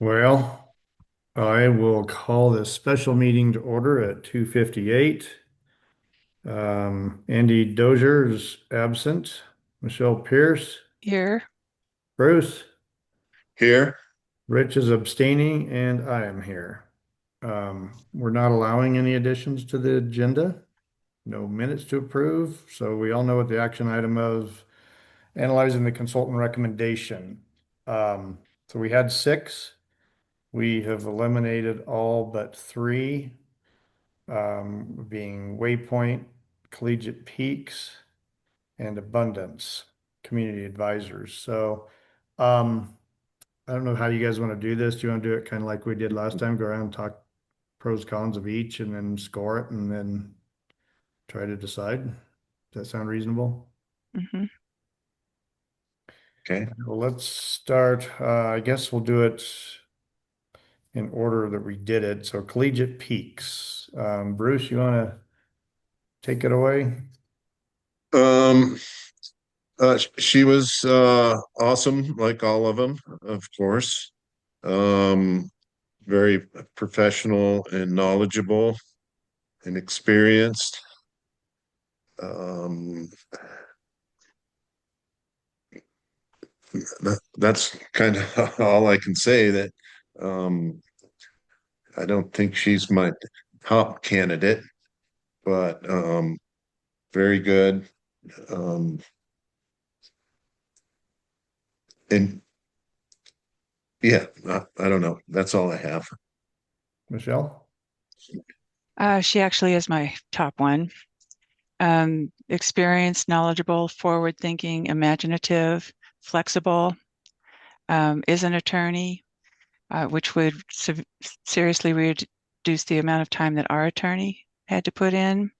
Well, I will call this special meeting to order at 2:58. Andy Dozier is absent. Michelle Pierce, Here. Bruce, Here. Rich is abstaining, and I am here. We're not allowing any additions to the agenda. No minutes to approve, so we all know what the action item of analyzing the consultant recommendation. So we had six. We have eliminated all but three. Being Waypoint, Collegiate Peaks, and Abundance Community Advisors. So, I don't know how you guys want to do this. Do you want to do it kind of like we did last time? Go around and talk pros, cons of each and then score it and then try to decide? Does that sound reasonable? Hmm. Okay. Well, let's start. I guess we'll do it in order that we did it. So Collegiate Peaks. Bruce, you want to take it away? Um, she was awesome, like all of them, of course. Um, Very professional and knowledgeable and experienced. Um, that's kind of all I can say. That um, I don't think she's my top candidate, but very good. Um, and yeah, I don't know. That's all I have. Michelle? She actually is my top one. Experienced, knowledgeable, forward-thinking, imaginative, flexible, is an attorney, which would seriously reduce the amount of time that our attorney had to put in.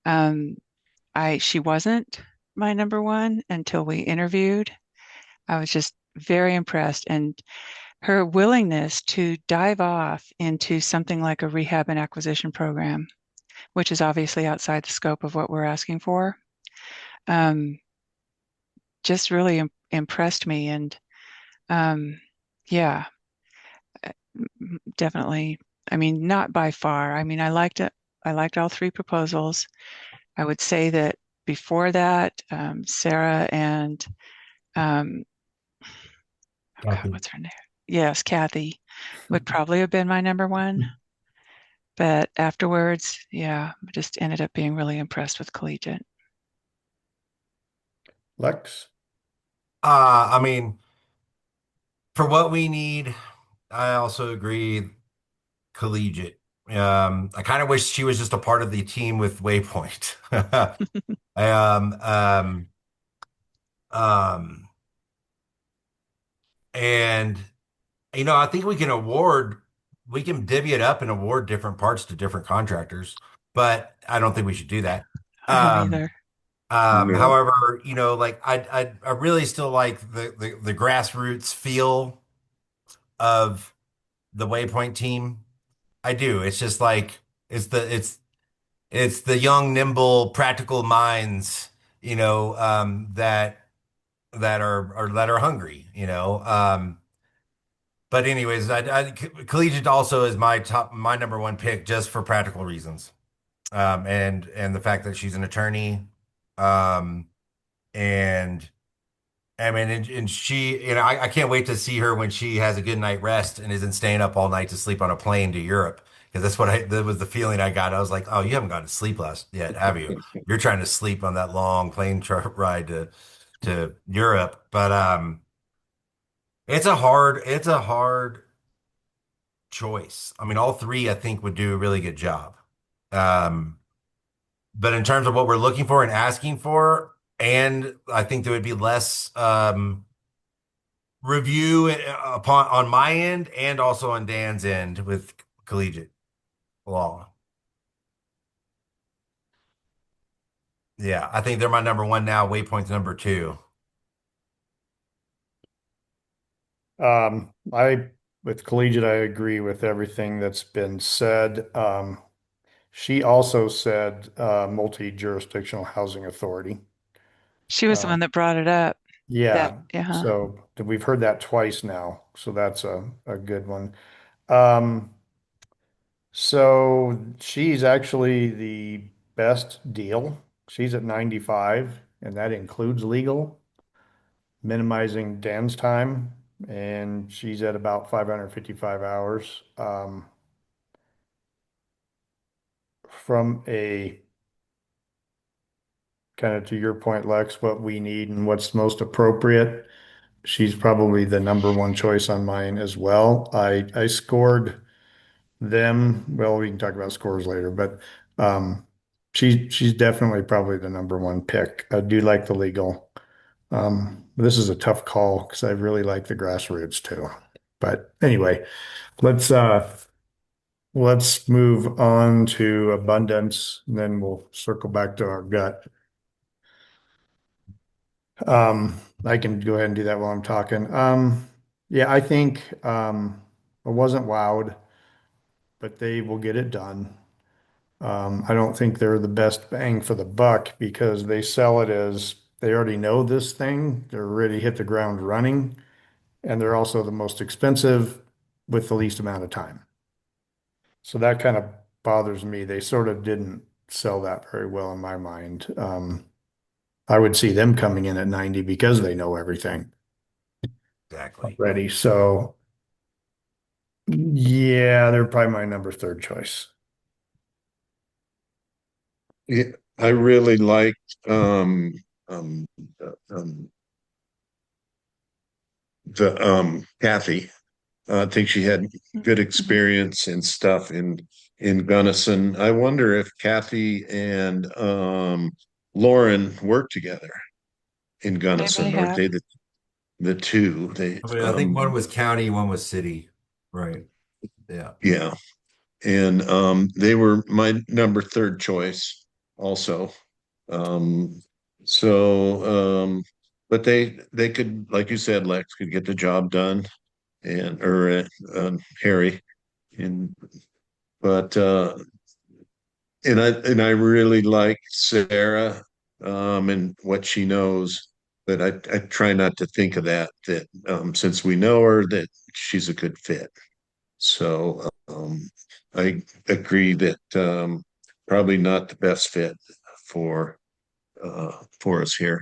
Um, she wasn't my number one until we interviewed. I was just very impressed, and her willingness to dive off into something like a rehab and acquisition program, which is obviously outside the scope of what we're asking for, um, just really impressed me. And um, yeah, definitely. I mean, not by far. I mean, I liked it. I liked all three proposals. I would say that before that, Sarah and um, oh God, Kathy. what's her name? Yes, Kathy would probably have been my number one. But afterwards, yeah, just ended up being really impressed with Collegiate. Lex? I mean, for what we need, I also agree collegiate. I kind of wish she was just a part of the team with Waypoint. Um, um, um, and I think we can divvy it up and award different parts to different contractors, but I don't think we should do that. I don't Um, either. No. However, like I really still like the grassroots feel of the Waypoint team. I do. It's just like it's the it's it's the young, nimble, practical minds, that are hungry. But anyways, Collegiate also is my number one pick just for practical reasons. And the fact that she's an attorney, um, and I mean, and she, I can't wait to see her when she has a good night rest and isn't staying up all night to sleep on a plane to Europe. Because that was the feeling I got. I was like, oh, you haven't gone to sleep last yet, have you? You're trying to sleep on that long plane ride to Europe. But it's a hard choice. I mean, all three I think would do a really good job. Um, but in terms of what we're looking for and asking for, and I think there would be less review upon on my end and also on Dan's end with collegiate law. Yeah, I think they're my number one now. Waypoint's number two. With Collegiate, I agree with everything that's been said. She also said multi-jurisdictional housing authority. She was the Um, one that brought it up. Yeah, Yeah. so we've heard that twice now, so that's a good one. Um, so she's actually the best deal. She's at 95, and that includes legal, minimizing Dan's time, and she's at about 555 hours. From a kind of to your point, Lex, what we need and what's most appropriate, she's probably the number one choice on mine as well. I scored them. Well, we can talk about scores later, but she's definitely probably the number one pick. I do like the legal. This is a tough call because I really like the grassroots too. But anyway, let's let's move on to abundance, and then we'll circle back to our gut. I can go ahead and do that while I'm talking. Yeah, I think I wasn't wowed, but they will get it done. I don't think they're the best bang for the buck because they sell it as they already know this thing. They're already hit the ground running, and they're also the most expensive with the least amount of time. So that kind of bothers me. They sort of didn't sell that very well in my mind. I would see them coming in at 90 because they know everything Exactly. already. So yeah, they're probably my number third choice. Yeah, I really liked um um the Kathy. I think she had good Mhm. experience and stuff in Gunnison. I wonder if Kathy and Lauren worked together in They may Gunnison, or have. they the two. They I mean, I think one was county, one was city. Right. Yeah. yeah. And they were my number third choice also. Um so but they could, like you said, Lex could get the job done, and or Harry, and but and I really like Sarah, and what she knows, but I try not to think of that since we know her, that she's a good fit. So I agree that probably not the best fit for for us here.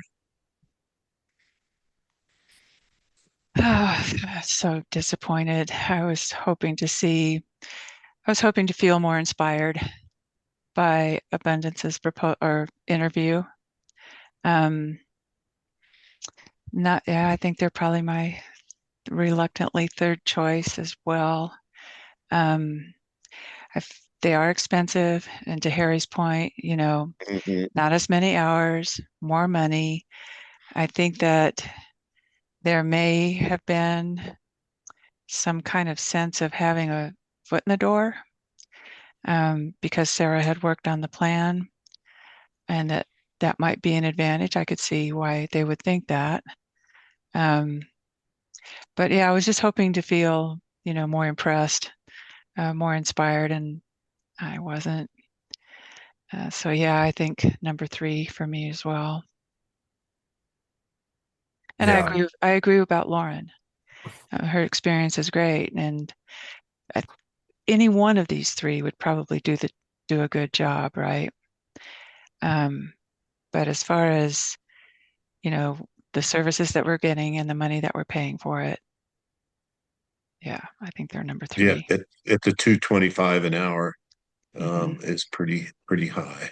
Oh, so disappointed. I was hoping to feel more inspired by Abundance's proposal or interview. Um, Not, yeah, I think they're probably my reluctantly third choice as well. Um, they are expensive, and to Harry's point, Mhm. not as many hours, more money. I think that there may have been some kind of sense of having a foot in the door, because Sarah had worked on the plan, and that might be an advantage. I could see why they would think that. Um, but yeah, I was just hoping to feel, more impressed, more inspired, and I wasn't. So yeah, I think number three for me as well. And I Yeah. agree. I agree about Lauren. Her experience is great, and I, any one of these three would probably do a good job, right? Um, but as far as the services that we're getting and the money that we're paying for it, yeah, I think they're number Yeah, three. at the 225 an hour Hmm. is pretty high.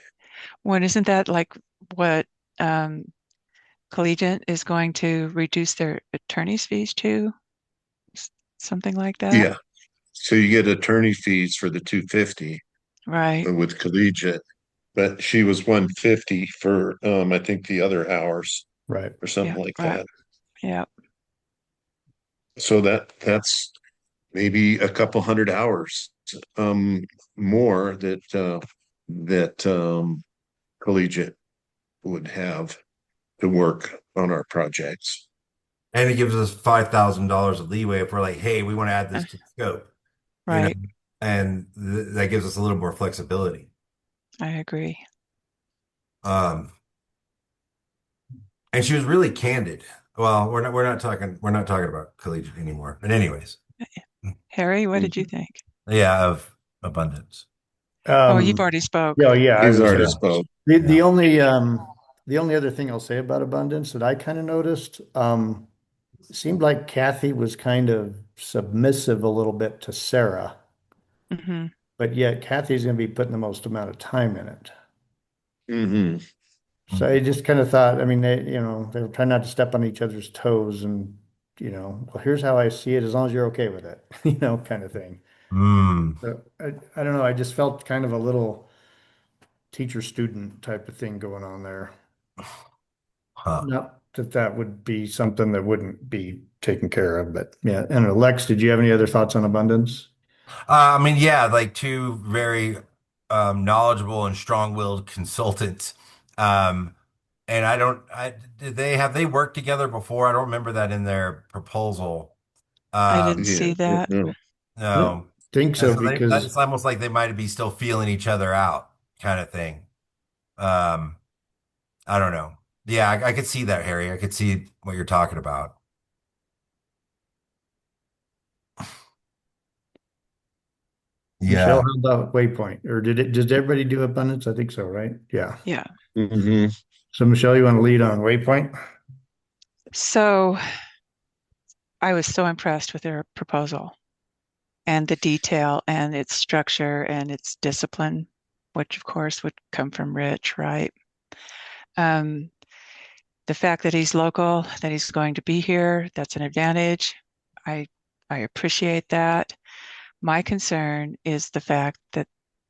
When isn't that like what um, Collegiate is going to reduce their attorney's fees to? Something like that, Yeah. So you get attorney fees for the 250 right? with collegiate, but she was 150 for I think the other hours Right. or Yeah, something like right. that. Yeah. So that's maybe a couple hundred hours um more that collegiate would have to work on our projects. And it gives us $5,000 of leeway if we're like, hey, we want to add uh, this to the scope, you know, Right. and that gives us a little more flexibility. I agree. Um, and she was really candid. Well, we're not talking about collegiate anymore. But anyways, Harry, what did you think? yeah, of abundance. Oh, you've Um, already spoke. yeah, I He's was already gonna, spoke. the, Yeah. the only other thing I'll say about abundance that I kind of noticed, it seemed like Kathy was kind of submissive a little bit to Sarah, Hmm. but yet Kathy's going to be putting the most amount of time in it. Hmm. So I just kind of thought, I mean, they were trying not to step on each other's toes and, well, here's how I see it, as long as you're okay with it, kind of thing. Mm. So I don't know, I just felt kind of a little teacher-student type of thing going on there. Huh. Not that that would be something that wouldn't be taken care of, but yeah. And Lex, did you have any other thoughts on abundance? I mean, yeah, like two very knowledgeable and strong-willed consultants. Um, and did they have they worked together before? I don't remember that in their proposal. I didn't Yeah, see that. no. I don't No. think And so so because it's almost like they might be still feeling each other out kind of thing. Um, I don't know. Yeah, I could see that, Harry. I could see what you're talking about. Michelle, Yeah. how about Waypoint? Or did everybody do abundance? I think so, right? Yeah. Yeah. Hmm. So Michelle, you want to lead on Waypoint? So I was so impressed with their proposal and the detail and its structure and its discipline, which of course would come from Rich, right? Um, the fact that he's local, that he's going to be here, that's an advantage. I I appreciate that. My concern is the fact that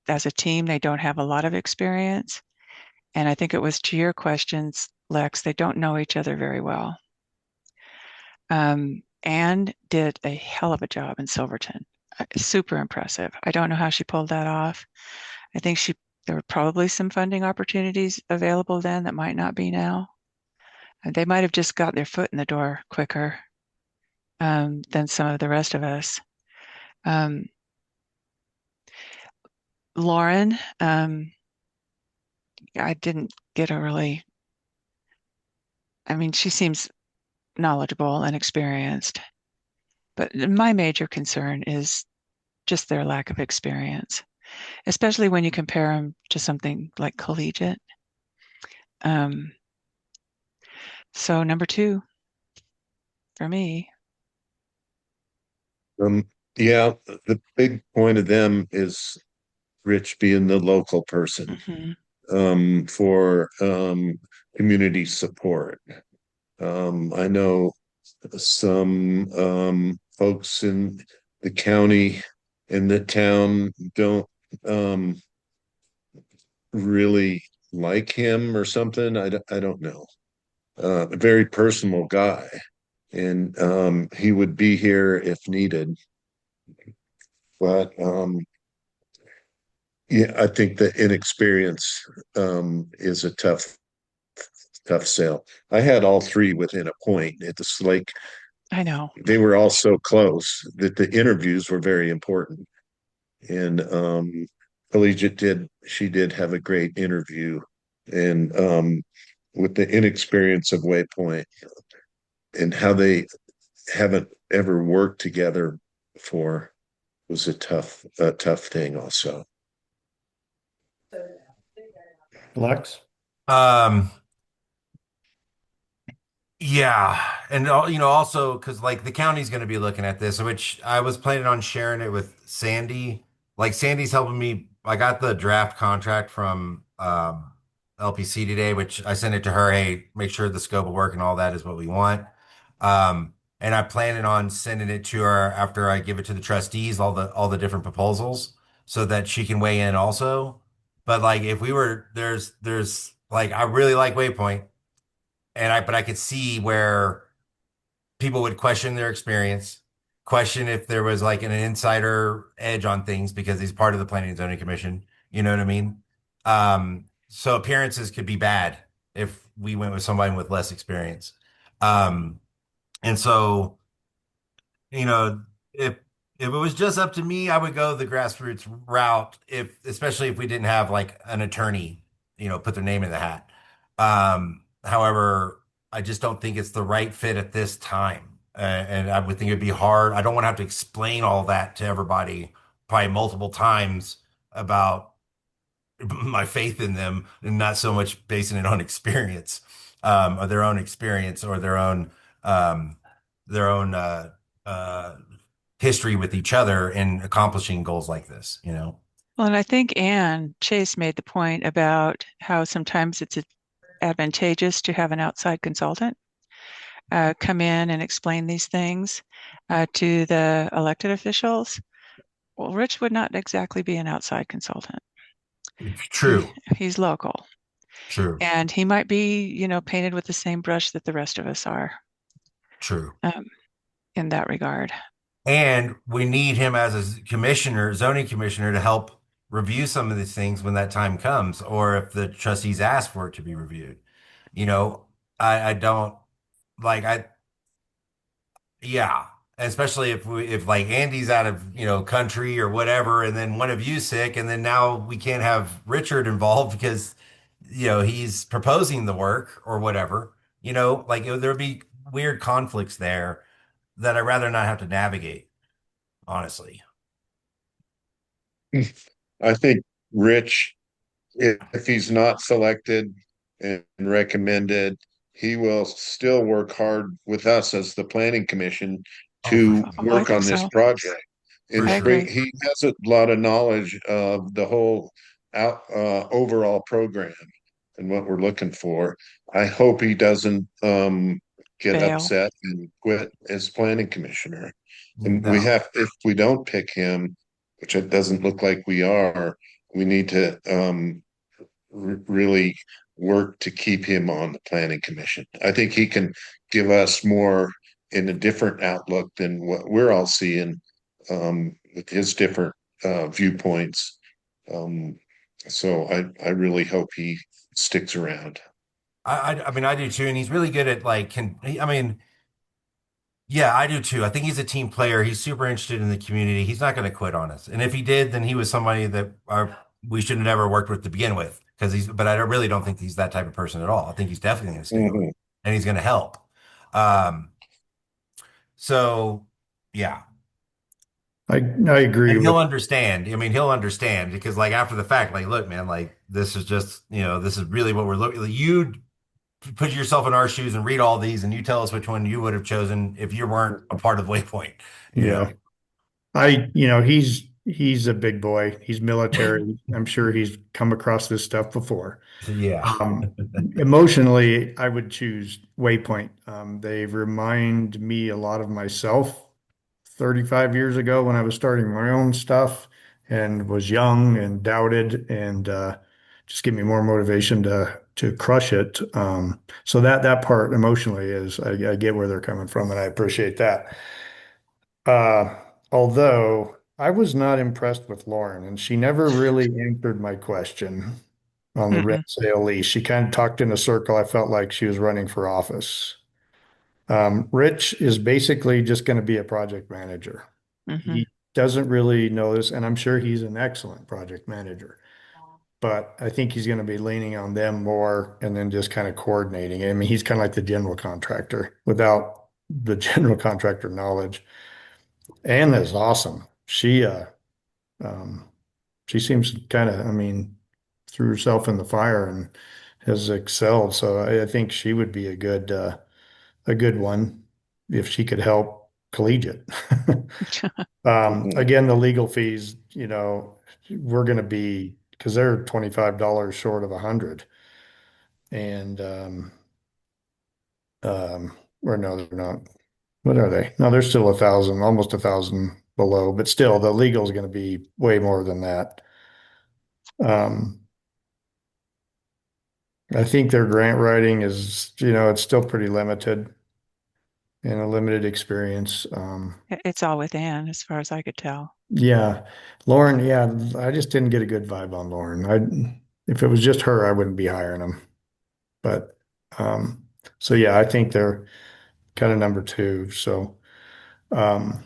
as a team, they don't have a lot of experience. And I think it was to your questions, Lex, they don't know each other very well. Anne did a hell of a job in Silverton. Super impressive. I don't know how she pulled that off. I think there were probably some funding opportunities available then that might not be now. And they might have just got their foot in the door quicker than some of the rest of us. Um, Lauren, I didn't get a really, I mean, she seems knowledgeable and experienced, but my major concern is just their lack of experience, especially when you compare them to something like collegiate. Um, so number two for me. Um, yeah, the big point of them is Rich being the local person, Mhm. for community support. I know some folks in the county in the town don't really like him or something. I don't know. A very personal guy, and he would be here if needed. But yeah, I think the inexperience is a tough sale. I had all three within a point. It's like I know. they were all so close that the interviews were very important. And Collegiate did have a great interview, and with the inexperience of Waypoint and how they haven't ever worked together before was a tough thing also. Lex? Um, yeah, and also because like the county's going to be looking at this, which I was planning on sharing it with Sandy. Like Sandy's helping me. I got the draft contract from LPC today, which I sent it to her. Hey, make sure the scope of work and all that is what we want. And I'm planning on sending it to her after I give it to the trustees, all the different proposals, so that she can weigh in also. But like if we were there's like I really like Waypoint but I could see where people would question their experience, question if there was like an insider edge on things because he's part of the Planning and Zoning Commission. You know what I mean? So appearances could be bad if we went with somebody with less experience. Um, and so, you know, if it was just up to me, I would go the grassroots route especially if we didn't have like an attorney, put their name in the hat. However, I just don't think it's the right fit at this time. And I would think it'd be hard. I don't want to have to explain all that to everybody probably multiple times about my faith in them and not so much basing it on experience, or their own experience or um, their own, uh, history with each other in accomplishing goals like this, you know? Well, and I think Anne Chase made the point about how sometimes it's advantageous to have an outside consultant come in and explain these things to the elected officials. Well, Rich would not exactly be an outside consultant. True, He's local, true, and he might be, painted with the same brush that the rest of us are true. um, in that regard. And we need him as a commissioner, zoning commissioner, to help review some of these things when that time comes, or if the trustees ask for it to be reviewed. You know, I don't like I yeah, especially if like Andy's out of, country or whatever, and then one of you's sick, and then now we can't have Richard involved because he's proposing the work or whatever. Like there'd be weird conflicts there that I'd rather not have to navigate, honestly. I think Rich, if he's not selected and recommended, he will still work hard with us as the planning commission Oh, for to sure. Oh, I work think on this so. project. For I And sure. agree. he has a lot of knowledge of the whole overall program and what we're looking for. I hope he doesn't get Bail. upset and quit as planning commissioner. And we No. have, if we don't pick him, which it doesn't look like we are, we need to really work to keep him on the planning commission. I think he can give us more in a different outlook than what we're all seeing with his different viewpoints. Um, so I really hope he sticks around. I mean, I do too, and he's really good at like I mean, yeah, I do too. I think he's a team player. He's super interested in the community. He's not going to quit on us. And if he did, then he was somebody that we should have never worked with to begin with. But I really don't think he's that type of person at all. I think he's definitely going to stay on Mhm. and he's going to help. Um, so yeah, I agree and with, he'll understand. I mean, he'll understand because like after the fact, like, look, man, like this is just, this is really what we're looking. Like, you put yourself in our shoes and read all these, and you tell us which one you would have chosen if you weren't a part of Waypoint. You know. yeah. He's a big boy. He's military. I'm sure he's come across this stuff before. Yeah. Emotionally, I would choose Waypoint. They remind me a lot of myself 35 years ago when I was starting my own stuff and was young and doubted and just give me more motivation to crush it. So that part emotionally is I get where they're coming from and I appreciate that. Uh, Although I was not impressed with Lauren, and she never really answered my question on the rent Mm-mm. sale lease. She kind of talked in a circle. I felt like she was running for office. Rich is basically just going to be a project manager. Mm-hmm. He doesn't really know this, and I'm sure he's an excellent project manager. But I think he's going to be leaning on them more and then just kind of coordinating. I mean, he's kind of like the general contractor without the general contractor knowledge. Anne is awesome. Um, she seems kind of, I mean, threw herself in the fire and has excelled. So I think she would be a good one if she could help collegiate. Mhm. Again, the legal fees, we're going to be because they're $25 short of 100, and or no, they're not. What are they? No, they're still 1,000, almost 1,000 below, but still, the legal is going to be way more than that. Um, I think their grant writing is, it's still pretty limited and a limited experience. It's all with Anne, as far as I could tell. Yeah, Lauren, yeah, I just didn't get a good vibe on Lauren. If it was just her, I wouldn't be hiring them. But, so yeah, I think they're kind of number two. So, um,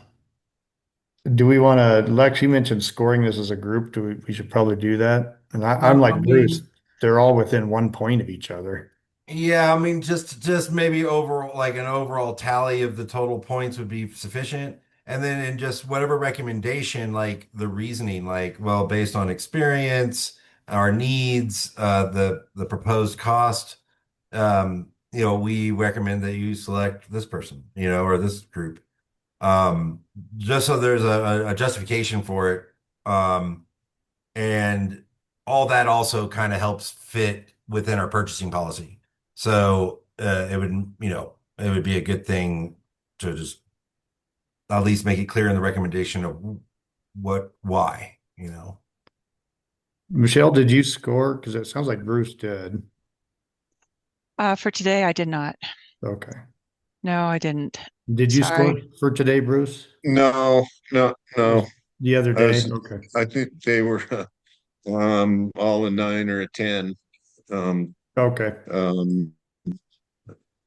do we want to, Lex, you mentioned scoring this as a group. We should probably do that. And I'm I like Bruce, mean, they're all within 1 point of each other. Yeah, I mean, just maybe overall, like an overall tally of the total points would be sufficient. And then in just whatever recommendation, like the reasoning, like, well, based on experience, our needs, the proposed cost, we recommend that you select this person, or this group. Um, just so there's a justification for it. And all that also kind of helps fit within our purchasing policy. So it would be a good thing to just at least make it clear in the recommendation of why. Michelle, did you score? Because it sounds like Bruce did. For today, I did not. Okay. No, I didn't. Did you score Sorry. for today, Bruce? No, no, no. The other I day? was, Okay. I think they were all a 9 or a 10. Um, Okay. um,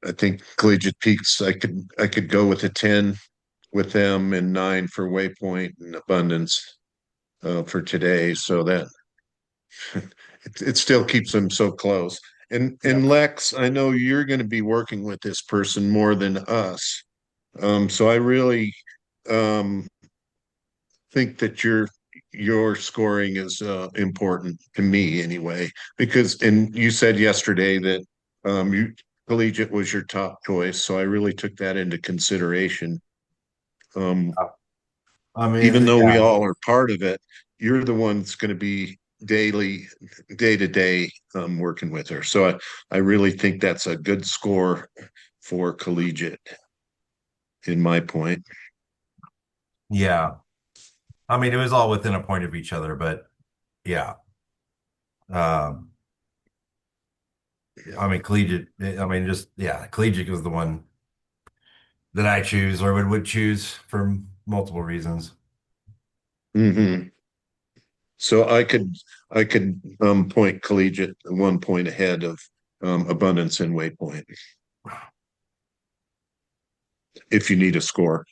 I think Collegiate Peaks, I could go with a 10 with them and 9 for Waypoint and Abundance for today. So that it still keeps them so close. And Yeah. Lex, I know you're going to be working with this person more than us. So I really um think that your scoring is important to me anyway, because and you said yesterday that you collegiate was your top choice, so I really took that into consideration. Um, I mean, Even though we yeah, all are part of it, you're the one that's going to be day to day working with her. So I really think that's a good score for collegiate, in my point. yeah. I mean, it was all within a point of each other, but yeah. Um, I mean, collegiate. I mean, just yeah, collegiate was the one that I choose or would choose for multiple reasons. Hmm. So I could point collegiate 1 point ahead of abundance and waypoint if you need a score.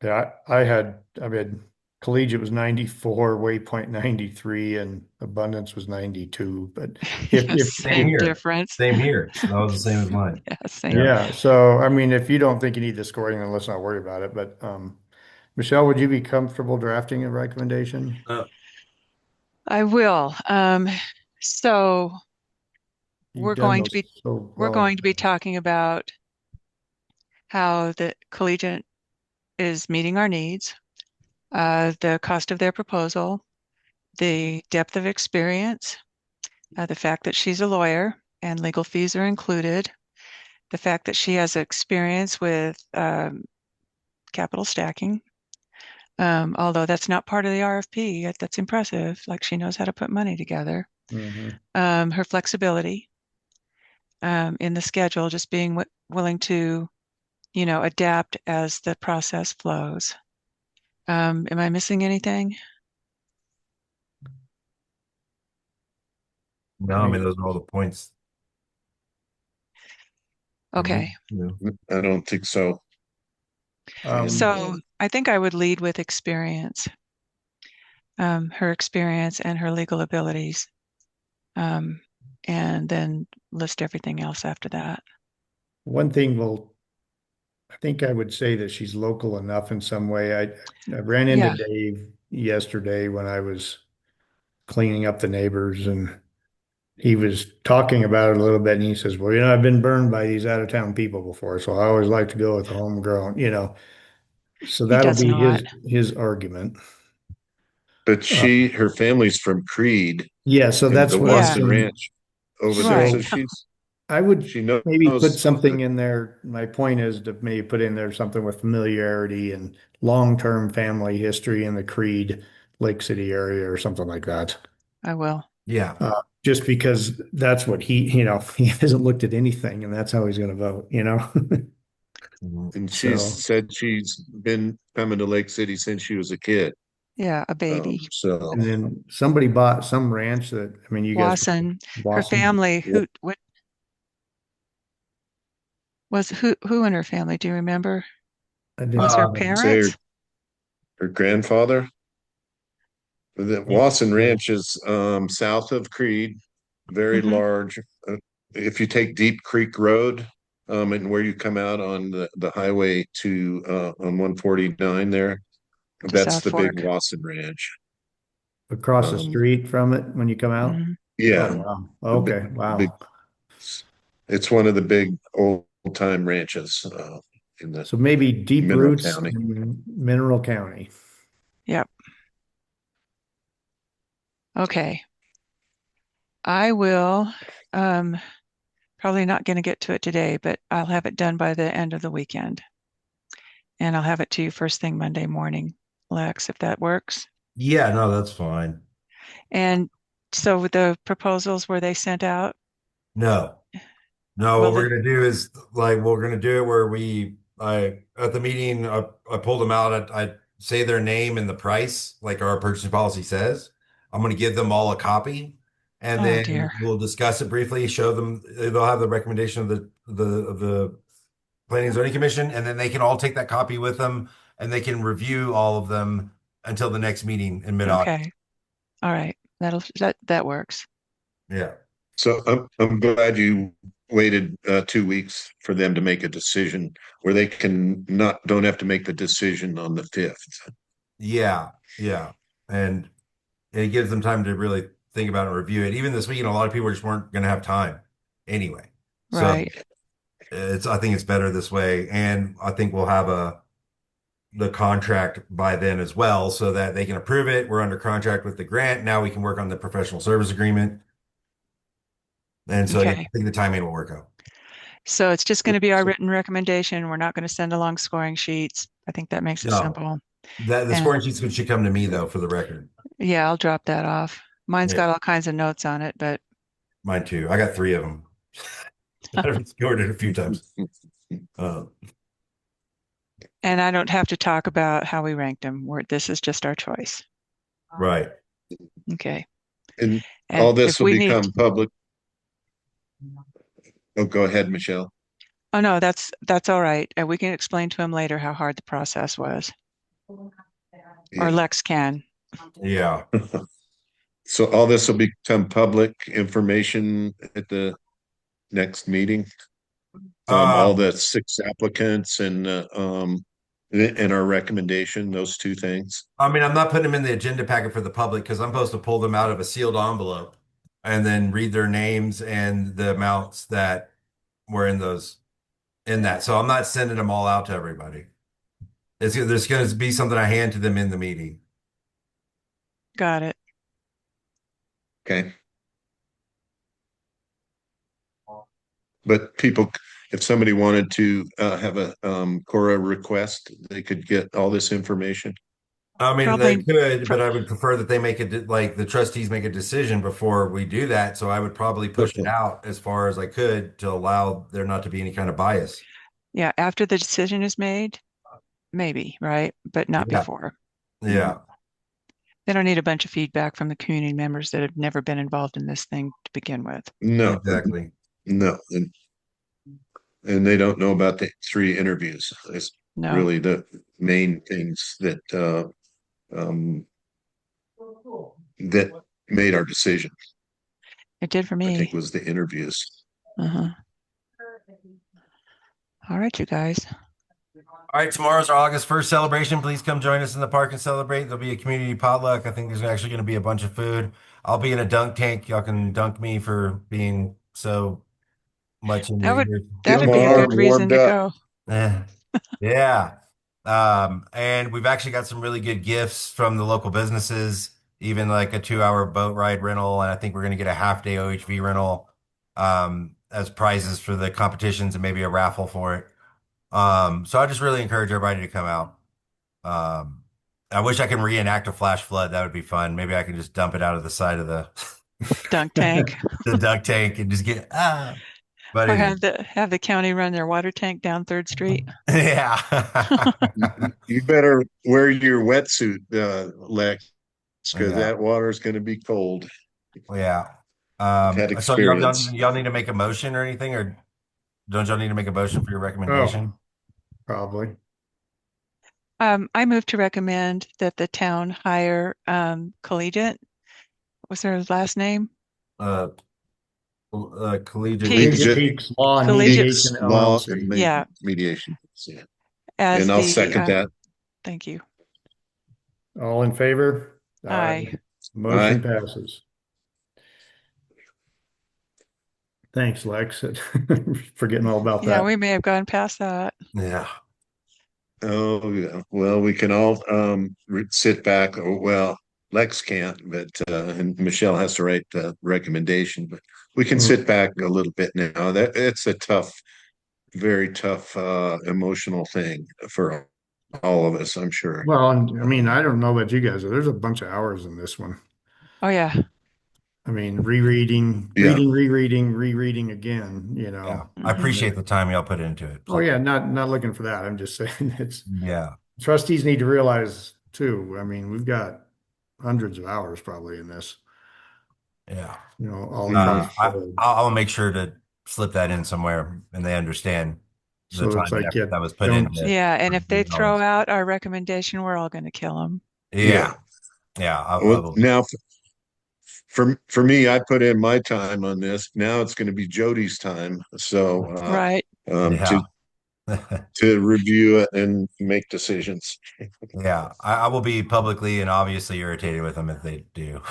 Yeah, I mean, collegiate was 94, Waypoint 93, and Abundance was 92. But Same Same here. difference. Same here. That was the same as mine. Yeah, same. Yeah. yeah, so I mean, if you don't think you need the scoring, then let's not worry about it. But Michelle, would you be comfortable drafting a recommendation? I will. So You've we're done going to those be so we're well in going to the be past. talking about how the collegiate is meeting our needs, the cost of their proposal, the depth of experience, the fact that she's a lawyer and legal fees are included, the fact that she has experience with capital stacking. Although that's not part of the RFP, that's impressive. Like she knows how to put money together. Mhm. Her flexibility in the schedule, just being willing to, adapt as the process flows. Am I missing anything? No, I I mean mean, those are all the points for me. Okay. I don't think so. And So I think I would lead with experience, her experience and her legal abilities, um, and then list everything else after that. one thing I think I would say that she's local enough in some way. I ran into Yeah, Dave yesterday when I was cleaning up the neighbors, and he was talking about it a little bit, and he says, "Well, I've been burned by these out of town people before, so I always like to go with the homegrown." So he that'll does be not. his argument. but Uh, her family's from Creed yeah, so and that's the what I'm Yeah, Watson saying. Ranch over there. right. So So I would she maybe put knows something in there. My point is to maybe put in there something with familiarity and long-term family history in the Creed, Lake City area or something like that. I will. Yeah. Just because that's what he hasn't looked at anything and that's how he's going to vote. Mhm. and she's So, said she's been coming to Lake City since she was a kid. Yeah, a baby. So and then somebody bought some ranch that, I mean, you guys, Wasson, her Wasson. family, what was who in her family? Do you remember? I didn't, Was her say parents? her grandfather. The Ye- Wasson Ranch is south of Creed, very Mhm. large. If you take Deep Creek Road, and where you come out on the highway to, on 149 there, To that's South the big Fork. Wasson Ranch. Across the Um, street from it when you come out? Mhm. yeah, Oh, wow. the big, Okay, big, wow. it's one of the big old time ranches, in the So maybe deep Mineral roots County. in Mineral County. Yep. Okay. I will, um, probably not going to get to it today, but I'll have it done by the end of the weekend. And I'll have it to you first thing Monday morning, Lex, if that works. Yeah, no, that's fine. And so with the proposals, were they sent out? No, no, Well, what we're gonna do is like we're gonna do it where I at the meeting I pulled them out. I say their name and the price, like our purchasing policy says. I'm gonna give them all a copy, and oh then dear. we'll discuss it briefly. Show them they'll have the recommendation of the Planning and Zoning Commission, and then they can all take that copy with them, and they can review all of them until the next meeting in mid-August. Okay. All right. That works. Yeah. So I'm glad you waited 2 weeks for them to make a decision where they can not don't have to make the decision on the 5th. Yeah, yeah, and it gives them time to really think about it and review it. Even this weekend, a lot of people just weren't going to have time anyway. So Right. I think it's better this way, and I think we'll have the contract by then as well, so that they can approve it. We're under contract with the grant. Now we can work on the professional service agreement. And so, yeah, I Okay. think the timing will work out. So it's just going to be our written recommendation. We're not going to send along scoring sheets. I think that makes it No, simple. that the And scoring sheets should come to me though, for the record. yeah, I'll drop that off. Mine's Yeah, got all kinds of notes on it, but mine too. I got three of them. I've scored it a few times. Uh, and I don't have to talk about how we ranked them. This is just our choice. right. Okay. And all And this if will we need, become public. Oh, go ahead, Michelle. oh no, that's all right. And we can explain to him later how hard the process was, or Yeah. Lex can. Yeah. So all this will become public information at the next meeting. All Um, the 6 applicants and our recommendation, those 2 things. I mean, I'm not putting them in the agenda packet for the public because I'm supposed to pull them out of a sealed envelope and then read their names and the amounts that were in that. So I'm not sending them all out to everybody. There's going to be something I hand to them in the meeting. Got it. Okay. But people, if somebody wanted to have a Cora request, they could get all this information. I mean, they Probably, could, pro- but I would prefer that they make it like the trustees make a decision before we do that. So I would probably push it Okay. out as far as I could to allow there not to be any kind of bias. yeah, after the decision is made, maybe, right? But not Yeah. before. Yeah. They don't need a bunch of feedback from the community members that have never been involved in this thing to begin with. No, Exactly. no. And they don't know about the 3 interviews. It's No, really the main things that that made our decision, it did for I think, me. was the interviews. Uh-huh. All right, you guys. All right, tomorrow's our August 1st celebration. Please come join us in the park and celebrate. There'll be a community potluck. I think there's actually going to be a bunch of food. I'll be in a dunk tank. Y'all can dunk me for being so much in That your would ears. Get that'd my be a good arm reason warmed to up. go. Eh, yeah. And we've actually got some really good gifts from the local businesses, even like a 2-hour boat ride rental. And I think we're going to get a half-day OHV rental as prizes for the competitions and maybe a raffle for it. So I just really encourage everybody to come out. Um, I wish I could reenact a flash flood. That would be fun. Maybe I can just dump it out of the side of the Dunk tank. the duck tank and just get But Or anyway, have the county run their water tank down 3rd Street. yeah. You better wear your wetsuit, Lex, because Yeah. that water is going to be cold. Yeah. I've had So y'all experience. y'all need to make a motion or anything, or don't y'all need to make a motion for your Oh, recommendation? probably. I move to recommend that the town hire Collegiate. What's their last name? Uh, Collegiate. Collegiate Peaks Law and Collegiate- Mediation Law LLC. and Yeah. Mediation. Yeah. as And I'll the, second that. thank you. All in favor? Aye. Motion Aye. passes. Thanks, Lex, forgetting all about Yeah, that. we may have gone past that. Yeah. Oh, yeah. Well, we can all sit back. Oh, well, Lex can't, but and Michelle has to write the recommendation, but we can Mhm. sit back a little bit now. That it's a tough, very tough emotional thing for all of us, I'm sure. Well, and I mean, I don't know about you guys, but there's a bunch of hours in this one. Oh, yeah. I mean, rereading, Yeah. rereading again, you Yeah. know. I appreciate the time y'all put into it. Oh, yeah, not looking for that. I'm just saying it's Yeah. trustees need to realize too. I mean, we've got hundreds of hours probably in this, Yeah. you know, all Uh, across the board. I'll make sure to slip that in somewhere and they understand the So time it's like, and yeah, effort that was put don't- into. Yeah, and if they reviewing all throw this. out our recommendation, we're all going to kill them. Yeah. Yeah. I Well, will. now, for me, I put in my time on this. Now it's going to be Jody's time. So Right. Yeah. to review it and make decisions. Yeah. I will be publicly and obviously irritated with them if they do.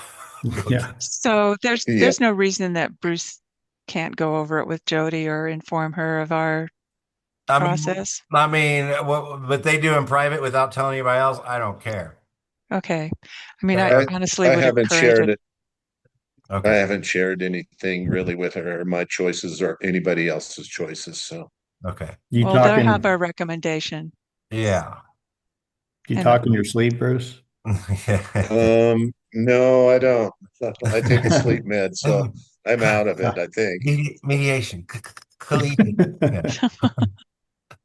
Yeah. So there's Yeah. there's no reason that Bruce can't go over it with Jody or inform her of our I mean, process. what they do in private without telling anybody else, I don't care. Okay. I mean, I- I honestly I would haven't encourage shared it. it. I Okay. haven't shared anything really with her, my choices or anybody else's choices. So Okay. You Well, they'll talking, have our recommendation. Yeah. you and- talk in your sleep, Bruce? no, I don't. I take a sleep med, so I'm out of it, I think. Mediation. Collegiate. Yeah.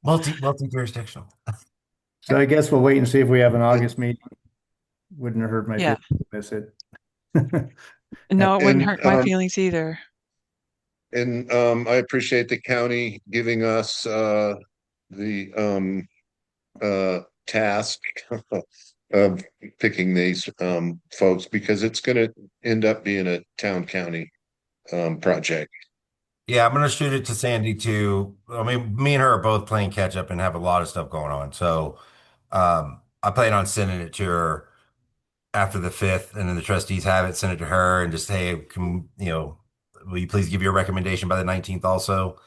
Multi-jurisdictional. So I guess we'll wait and see if we have an August meeting. Wouldn't hurt my Yeah. feelings to miss it. No, it wouldn't And, hurt my feelings either. And I appreciate the county giving us the task of picking these folks because it's going to end up being a town county project. Yeah, I'm gonna shoot it to Sandy too. I mean, me and her are both playing catch up and have a lot of stuff going on. So I plan on sending it to her after the 5th, and then the trustees have it, send it to her and just, hey, will you please give your recommendation by the 19th also?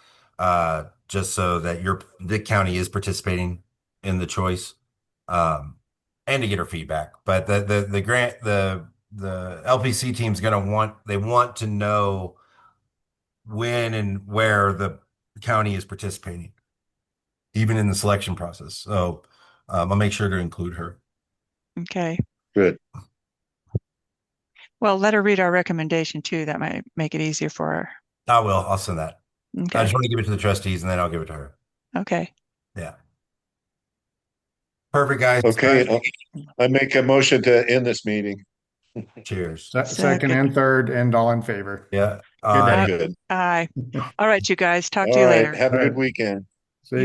Just so that the county is participating in the choice. And to get her feedback. But the grant, the LPC team's they want to know when and where the county is participating, even in the selection process. So I'll make sure to include her. Okay. Good. Well, let her read our recommendation too. That might make it easier for her. I will. I'll send that. I Okay. just want to give it to the trustees and then I'll give it to her. Okay. Yeah. Perfect, guys. Okay, I make a motion to end this meeting. Cheers. Second and third, and all in favor. Yeah. Good night. Good. Aye. All right, you guys. Talk to All you right, later. have a All right. good weekend. See ya.